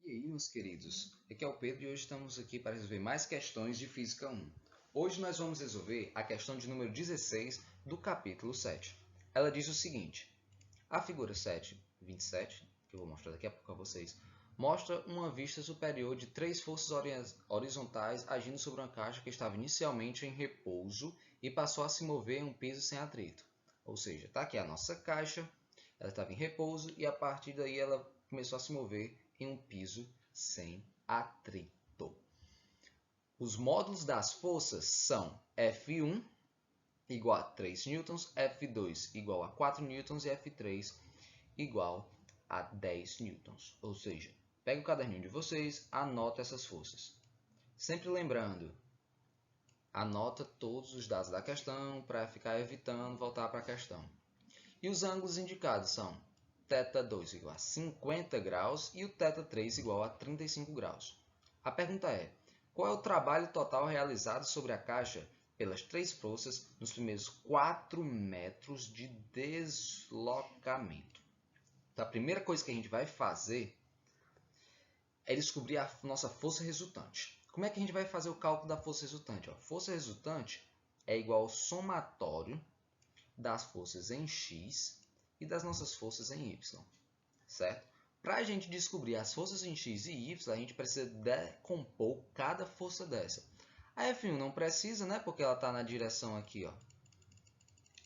E aí, meus queridos? Aqui é o Pedro e hoje estamos aqui para resolver mais questões de Física 1. Hoje nós vamos resolver a questão de número 16 do capítulo 7. Ela diz o seguinte: a figura 7.27, que eu vou mostrar daqui a pouco a vocês, mostra uma vista superior de três forças horizontais agindo sobre uma caixa que estava inicialmente em repouso e passou a se mover em um piso sem atrito. Ou seja, está aqui a nossa caixa, ela estava em repouso e a partir daí ela começou a se mover em um piso sem atrito. Os módulos das forças são F1 igual a 3 newtons, F2 igual a 4 newtons e F3 igual a 10 newtons. Ou seja, pega o caderninho de vocês, anota essas forças. Sempre lembrando, anota todos os dados da questão para ficar evitando voltar para a questão. E os ângulos indicados são θ2 igual a 50 graus e o θ3 igual a 35 graus. A pergunta é, qual é o trabalho total realizado sobre a caixa pelas três forças nos primeiros 4 metros de deslocamento? Então, a primeira coisa que a gente vai fazer é descobrir a nossa força resultante. Como é que a gente vai fazer o cálculo da força resultante? Força resultante é igual ao somatório das forças em x e das nossas forças em y, certo? Para a gente descobrir as forças em x e y, a gente precisa decompor cada força dessa. A F1 não precisa, né? Porque ela está na direção aqui, ó.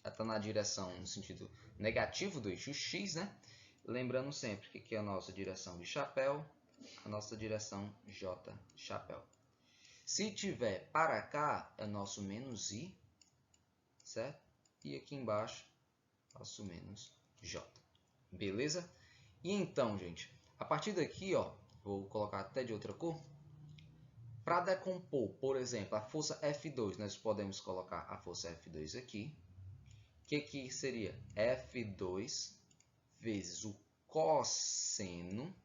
Ela está na direção no sentido negativo do eixo x, né? Lembrando sempre que aqui é a nossa direção de chapéu, a nossa direção J, chapéu. Se tiver para cá, é nosso menos i, certo? E aqui embaixo, nosso menos j. Beleza? E então, gente, a partir daqui, ó, vou colocar até de outra cor. Para decompor, por exemplo, a força F2, nós podemos colocar a força F2 aqui. O que seria? F2 vezes o cosseno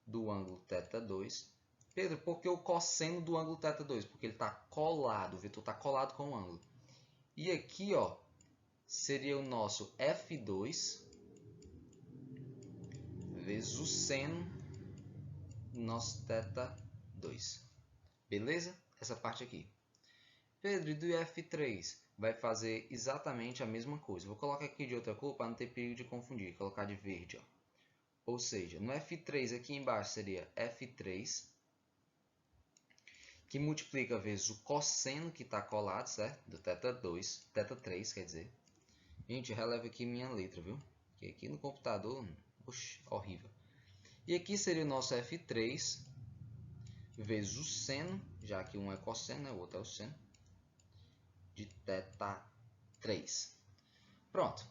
do ângulo θ2. Pedro, por que o cosseno do ângulo θ2? Porque ele está colado, o vetor está colado com o ângulo. E aqui, ó, seria o nosso F2 vezes o seno do nosso θ2. Beleza? Essa parte aqui. Pedro, e do F3? Vai fazer exatamente a mesma coisa. Vou colocar aqui de outra cor para não ter perigo de confundir. Vou colocar de verde, ó. Ou seja, no F3 aqui embaixo seria F3, que multiplica vezes o cosseno que está colado, certo? Do θ2, θ3, quer dizer. Gente, releva aqui minha letra, viu? Porque aqui no computador, oxe, horrível. E aqui seria o nosso F3 vezes o seno, já que um é cosseno, né? O outro é o seno, de θ3. Pronto.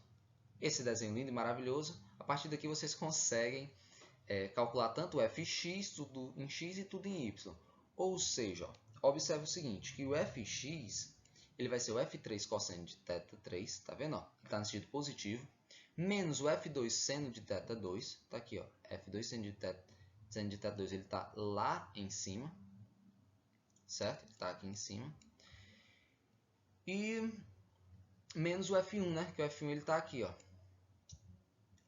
Esse desenho lindo e maravilhoso. A partir daqui vocês conseguem calcular tanto o fx, tudo em x e tudo em y. Ou seja, ó, observe o seguinte, que o fx ele vai ser o f3 cosseno de θ3, tá vendo? Está no sentido positivo, menos o f2 seno de θ2, tá aqui, ó, f2 seno de θ2, ele está lá em cima, certo? Ele está aqui em cima. E menos o f1, né? Que o f1 ele está aqui, ó.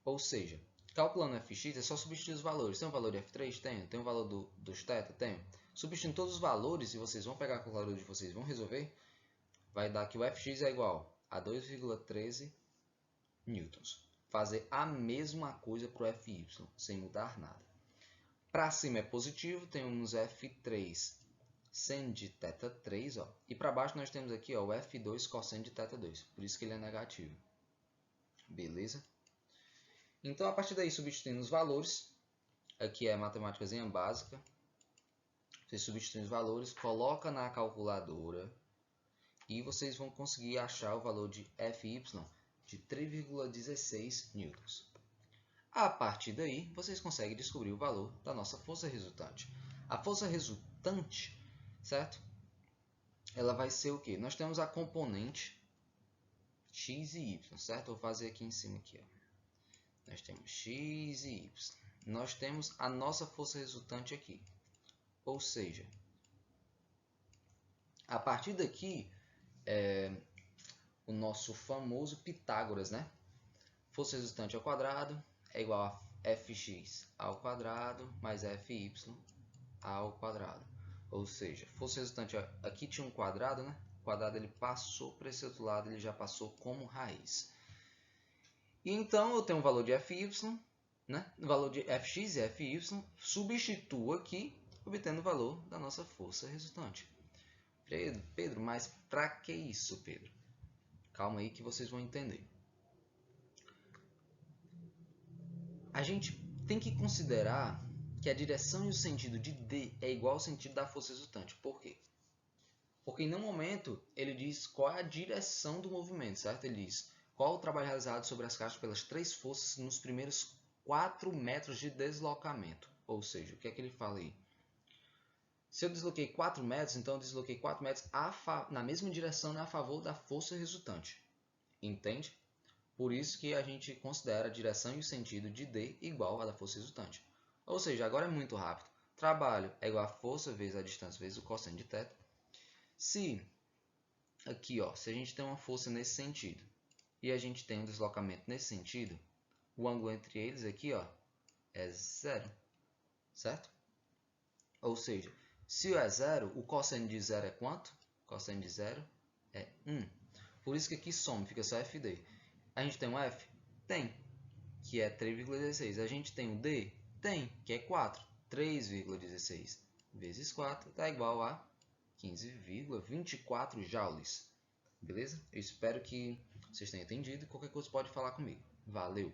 Ou seja, calculando fx é só substituir os valores. Tem o valor de f3? Tenho. Tem o valor dos θ? Tenho. Substituindo todos os valores, e vocês vão pegar a calculadora de vocês e vão resolver, vai dar que o fx é igual a 2,13 newtons. Fazer a mesma coisa para o fy, sem mudar nada. Para cima é positivo, temos f3 seno de θ3, ó, e para baixo nós temos aqui, ó, o f2 cosseno de θ2, por isso que ele é negativo. Beleza? Então, a partir daí, substituindo os valores, aqui é matemáticazinha básica, vocês substituem os valores, coloca na calculadora e vocês vão conseguir achar o valor de Fy de 3,16 newtons. A partir daí, vocês conseguem descobrir o valor da nossa força resultante. A força resultante, certo? Ela vai ser o quê? Nós temos a componente x e y, certo? Vou fazer aqui em cima aqui, ó. Nós temos x e y. Nós temos a nossa força resultante aqui. Ou seja, a partir daqui, o nosso famoso Pitágoras, né? Força resultante ao quadrado é igual fx ao quadrado mais fy ao quadrado. Ou seja, força resultante, aqui tinha um quadrado, né? O quadrado ele passou para esse outro lado, ele já passou como raiz. E então eu tenho um valor de fy, né? O valor de fx e fy, substituo aqui, obtendo o valor da nossa força resultante. Pedro, mas para que isso, Pedro? Calma aí que vocês vão entender. A gente tem que considerar que a direção e o sentido de D é igual ao sentido da força resultante. Por quê? Porque em nenhum momento ele diz qual é a direção do movimento, certo? Ele diz qual o trabalho realizado sobre as caixas pelas três forças nos primeiros 4 metros de deslocamento. Ou seja, o que é que ele fala aí? Se eu desloquei 4 metros, então eu desloquei 4 metros na mesma direção a favor da força resultante. Entende? Por isso que a gente considera a direção e o sentido de D igual à da força resultante. Ou seja, agora é muito rápido. Trabalho é igual a força vezes a distância vezes o cosseno de θ. Se aqui, ó, se a gente tem uma força nesse sentido e a gente tem um deslocamento nesse sentido, o ângulo entre eles aqui, ó, é zero, certo? Ou seja, se é zero, o cosseno de zero é quanto? O cosseno de zero é 1. Por isso que aqui soma, fica só FD. A gente tem um F? Tem, que é 3,16. A gente tem um D? Tem, que é 4. 3,16 vezes 4 dá igual a 15,24 joules. Beleza? Eu espero que vocês tenham entendido. Qualquer coisa pode falar comigo. Valeu!